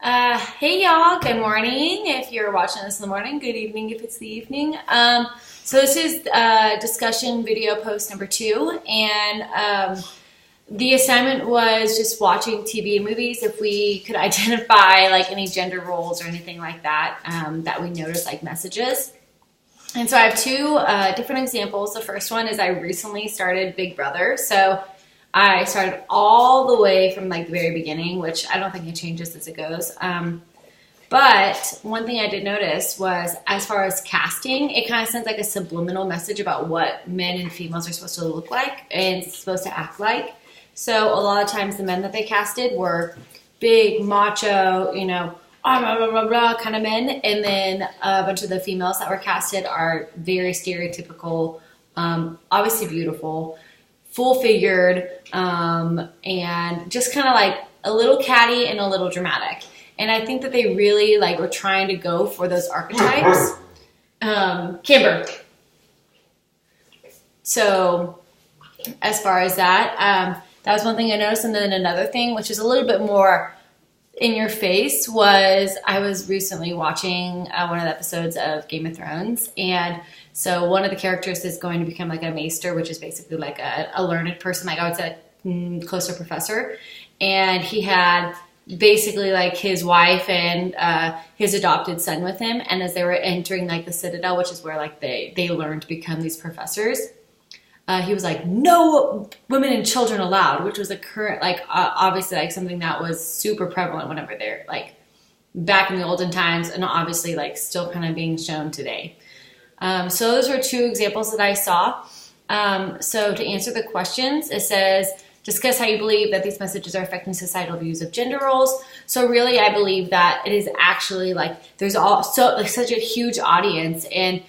Hey y'all, good morning if you're watching this in the morning, good evening if it's the evening. So this is discussion video post number 2, and the assignment was just watching TV and movies if we could identify like any gender roles or anything like that that we noticed like messages. And so I have 2 different examples. The first one is I recently started Big Brother, so I started all the way from like the very beginning, which I don't think it changes as it goes. But one thing I did notice was as far as casting, it kind of sends like a subliminal message about what men and females are supposed to look like and supposed to act like. So a lot of times the men that they casted were big, macho, blah, blah, blah, blah kind of men. And then a bunch of the females that were casted are very stereotypical, obviously beautiful, full-figured, and just kind of like a little catty and a little dramatic. And I think that they really like were trying to go for those archetypes. Kimber. So as far as that was one thing I noticed. And then another thing, which is a little bit more in your face, was I was recently watching one of the episodes of Game of Thrones, and so one of the characters is going to become like a maester, which is basically like a learned person, like I would say close to a professor. And he had basically like his wife and his adopted son with him. And as they were entering like the Citadel, which is where like they learn to become these professors, he was like, no women and children allowed, which was a current, like obviously like something that was super prevalent whenever they're like back in the olden times, and obviously like still kind of being shown today. So those were 2 examples that I saw. So to answer the questions, it says, discuss how you believe that these messages are affecting societal views of gender roles. So really, I believe that it is actually like there's such a huge audience, and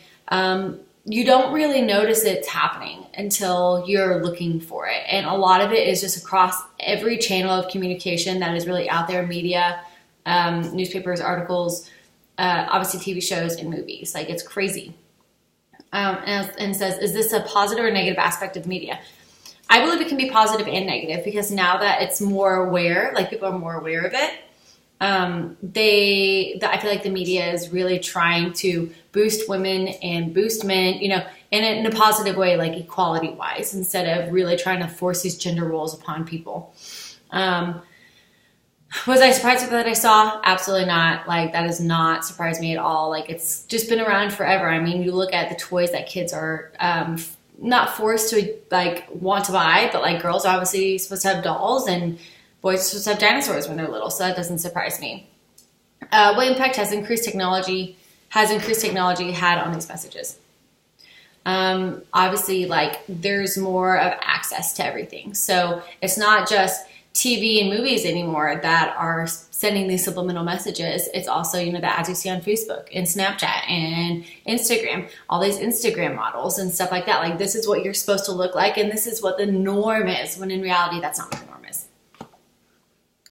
you don't really notice it's happening until you're looking for it. And a lot of it is just across every channel of communication that is really out there: media, newspapers, articles, obviously TV shows and movies. Like, it's crazy. And says, is this a positive or negative aspect of media? I believe it can be positive and negative, because now that it's more aware, like people are more aware of it, I feel like the media is really trying to boost women and boost men, in a positive way, like equality wise, instead of really trying to force these gender roles upon people. Was I surprised with that I saw? Absolutely not. Like, that does not surprise me at all. Like, it's just been around forever. I mean, you look at the toys that kids are not forced to like want to buy, but like girls are obviously supposed to have dolls and boys are supposed to have dinosaurs when they're little. So that doesn't surprise me. What impact has increased technology had on these messages? Obviously, like, there's more of access to everything. So it's not just TV and movies anymore that are sending these subliminal messages. It's also, the ads you see on Facebook and Snapchat and Instagram, all these Instagram models and stuff like that. Like, this is what you're supposed to look like, and this is what the norm is, when in reality, that's not what the norm